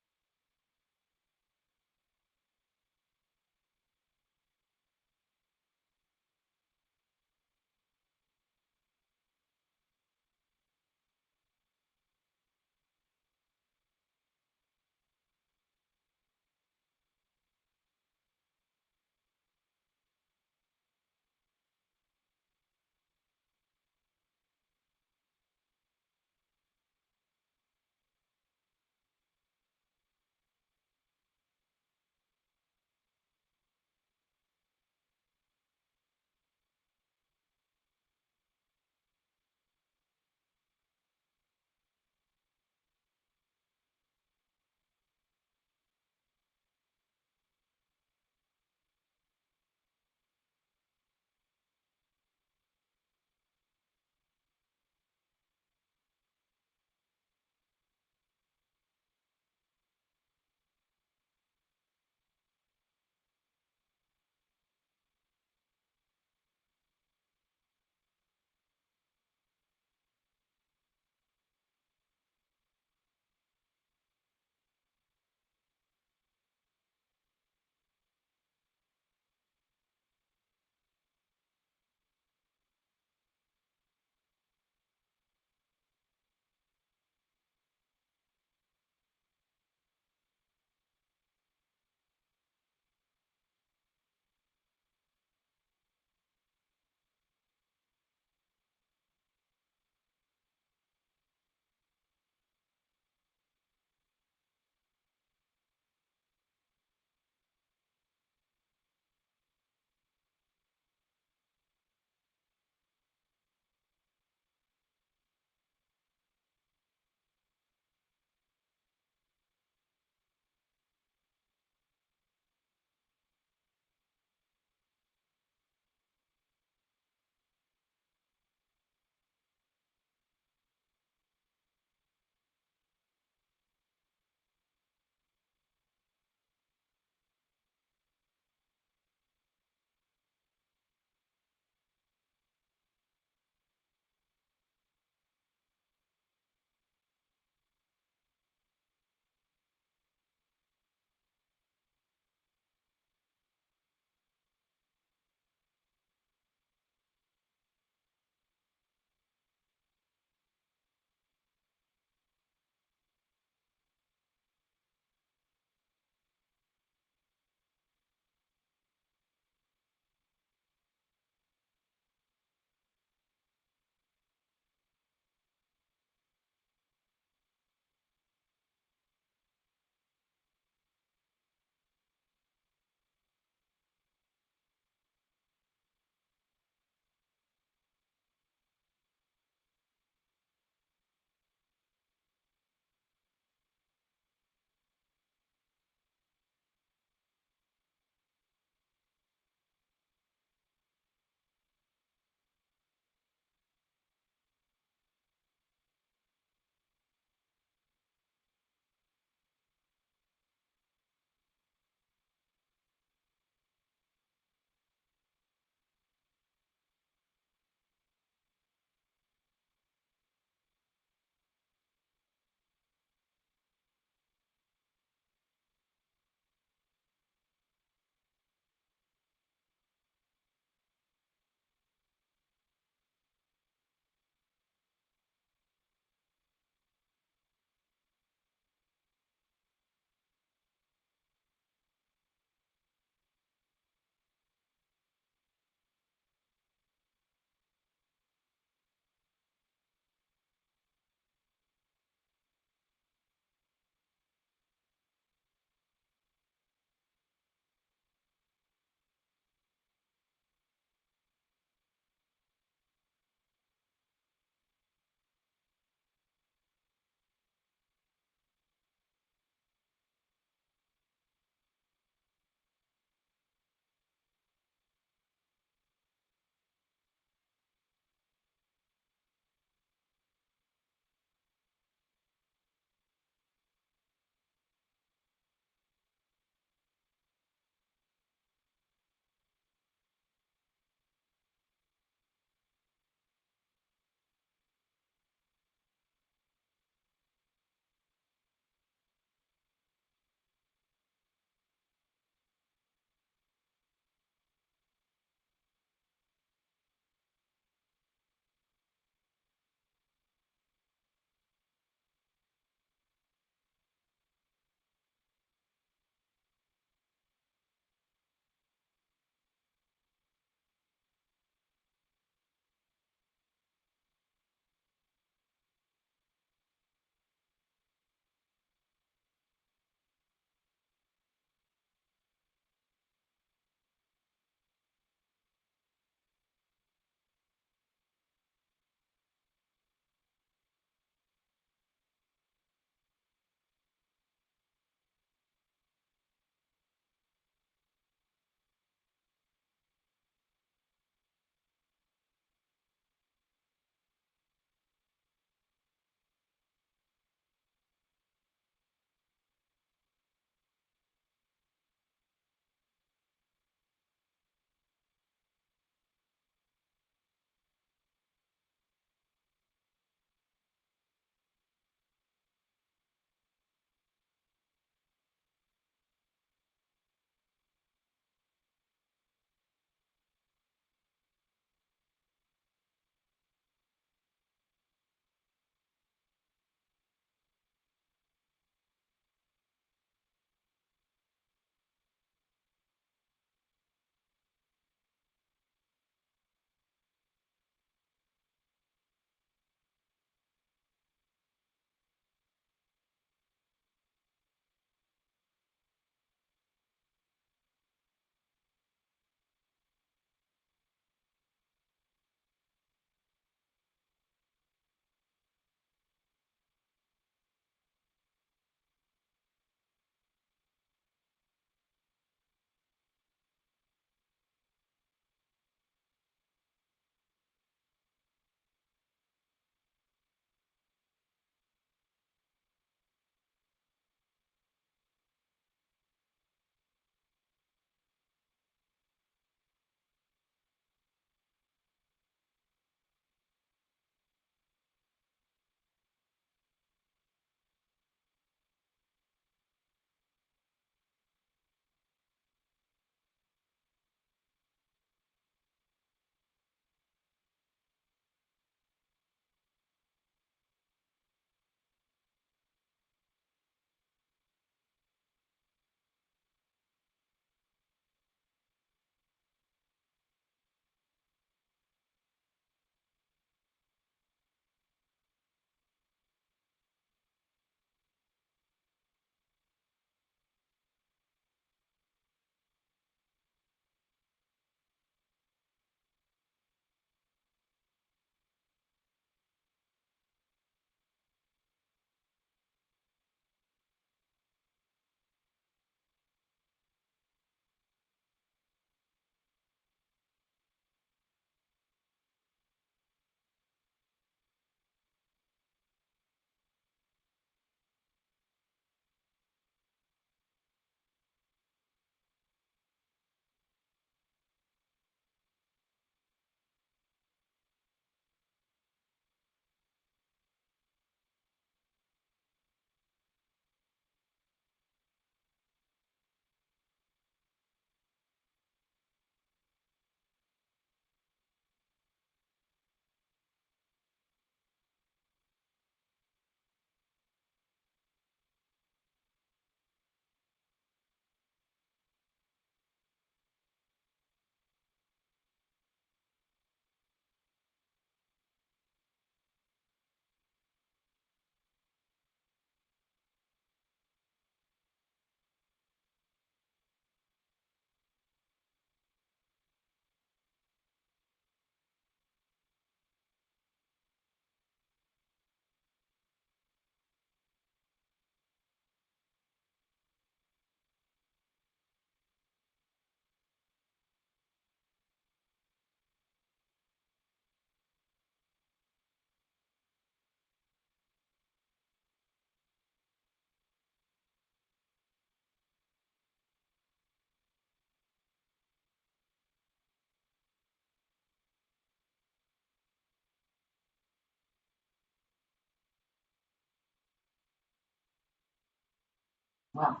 Well,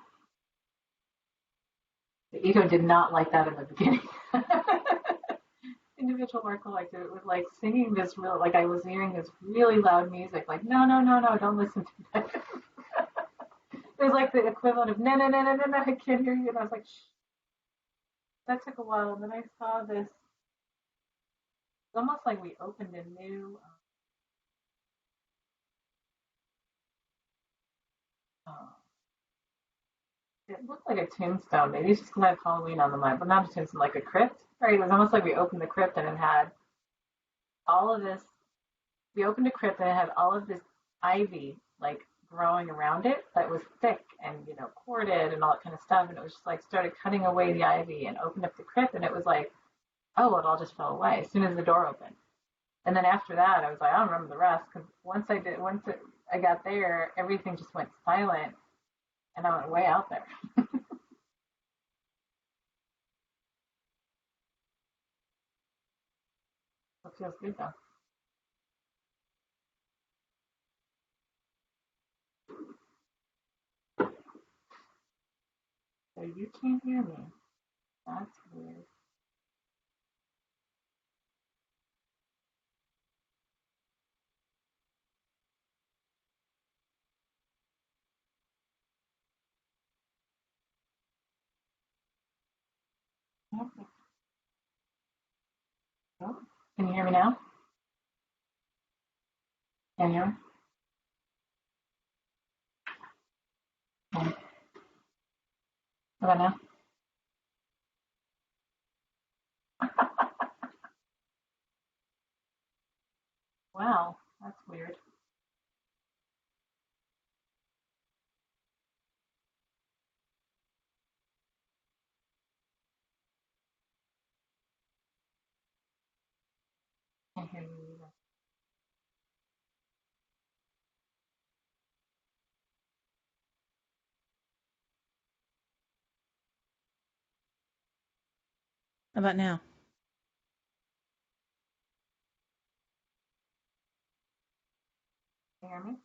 the ego did not like that in the beginning. Individual Mark collective, it was like singing this real, like I was hearing this really loud music, like, no, no, no, no, don't listen to that. It was like the equivalent of, no, no, no, no, no, no, I can't hear you. And I was like, shh. That took a while. And then I saw this, it's almost like we opened a new, it looked like a tombstone. Maybe it's just because I have Halloween on the mind, but not a tombstone, like a crypt. Right? It was almost like we opened the crypt and it had all of this. We opened a crypt and it had all of this ivy, like growing around it that was thick and corded and all that kind of stuff. And it was just like started cutting away the ivy and opened up the crypt, and it was like, oh, well, it all just fell away as soon as the door opened. And then after that, I was like, I don't remember the rest because I got there, everything just went silent, and I went way out there. It feels good though. So you can't hear me. That's weird. Okay. Oh, can you hear me now? Can you hear me? Okay. How about now? Wow, that's weird. Can't hear you either. How about now? Can you hear me?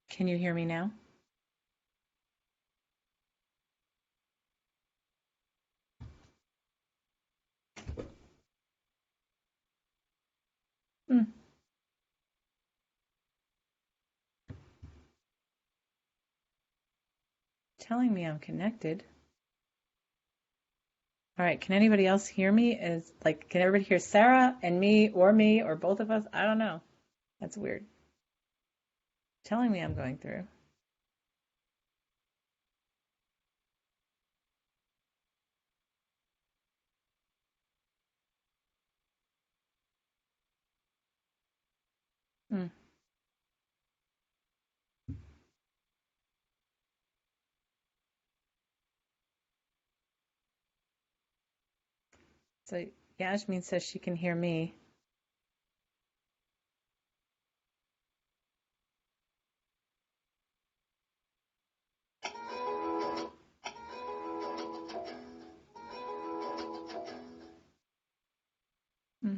Can you hear me now? Hmm. Telling me I'm connected. All right. Can anybody else hear me? Can everybody hear Sarah and me or both of us? I don't know. That's weird. Telling me I'm going through. Hmm. So Yasmin says she can hear me. Hmm.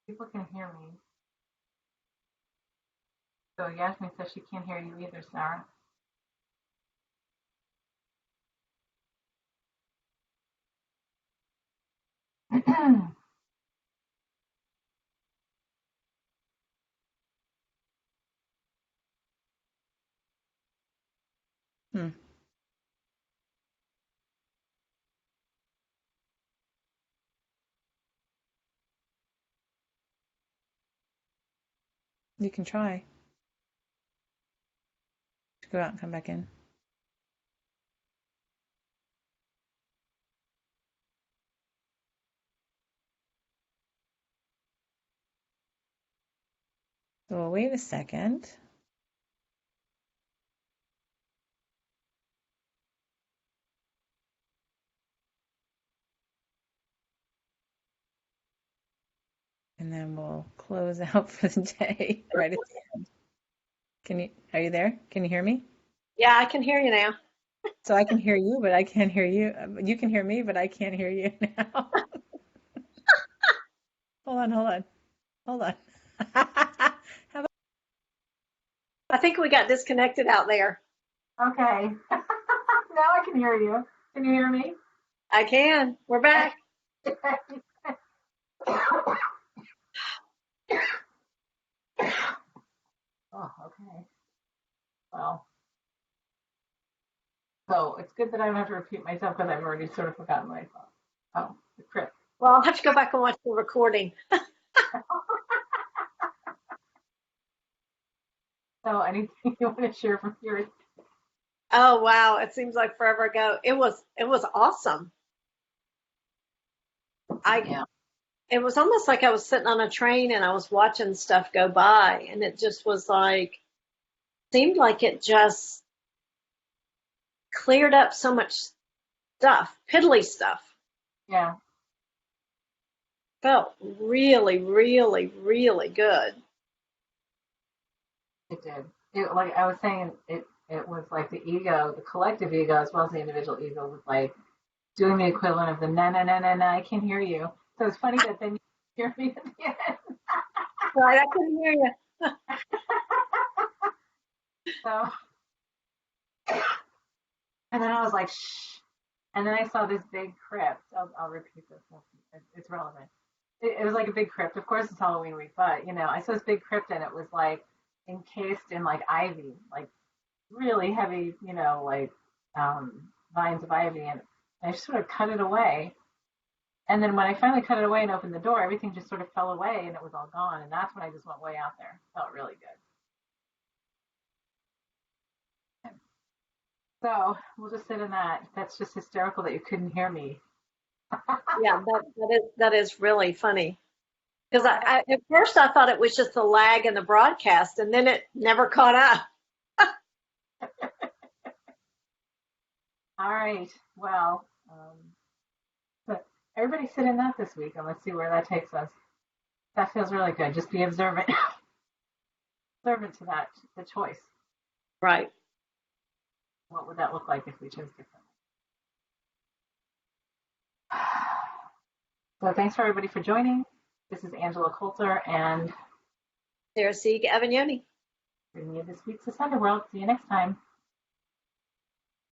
People can hear me. So Yasmin says she can't hear you either, Sarah. Hmm. You can try to go out and come back in. So we'll wait a second. And then we'll close out for the day. Right at the end. Are you there? Can you hear me? Yeah, I can hear you now. So I can hear you, but I can't hear you. You can hear me, but I can't hear you now. Hold on. How about I think we got disconnected out there. Okay. Now I can hear you. Can you hear me? I can. We're back. Oh, okay. Well, so it's good that I don't have to repeat myself because I've already sort of forgotten what I thought. Oh, the crypt. Well, I'll have to go back and watch the recording. So anything you want to share from yours? Oh wow, it seems like forever ago. It was awesome. Yeah. It was almost like I was sitting on a train and I was watching stuff go by, and it just was like seemed like it just cleared up so much stuff, piddly stuff. Yeah, Felt really, really, really good. it did. Like I was saying, it was like the ego, the collective ego, as well as the individual ego, was like doing the equivalent of the na na na na na. I can't hear you. So it's funny that then you hear me at the end. Right, I couldn't hear you. So, and then I was like, shh. And then I saw this big crypt. I'll repeat this. It's relevant. It was like a big crypt. Of course, it's Halloween week, but I saw this big crypt and it was like encased in like ivy, like really heavy, like vines of ivy. And I sort of cut it away. And then when I finally cut it away and opened the door, everything just sort of fell away and it was all gone. And that's when I just went way out there. Felt really good. So we'll just sit in that. That's just hysterical that you couldn't hear me. Yeah, that is really funny. Because I at first I thought it was just a lag in the broadcast, and then it never caught up. All right. Well, but everybody sit in that this week and let's see where that takes us. That feels really good. Just be observant, observant to that, the choice. Right. What would that look like if we chose differently? So thanks for everybody for joining. This is Angela Coulter and Sarah Sieg Avagnoni. bringing you this week's Ascender World. See you next time.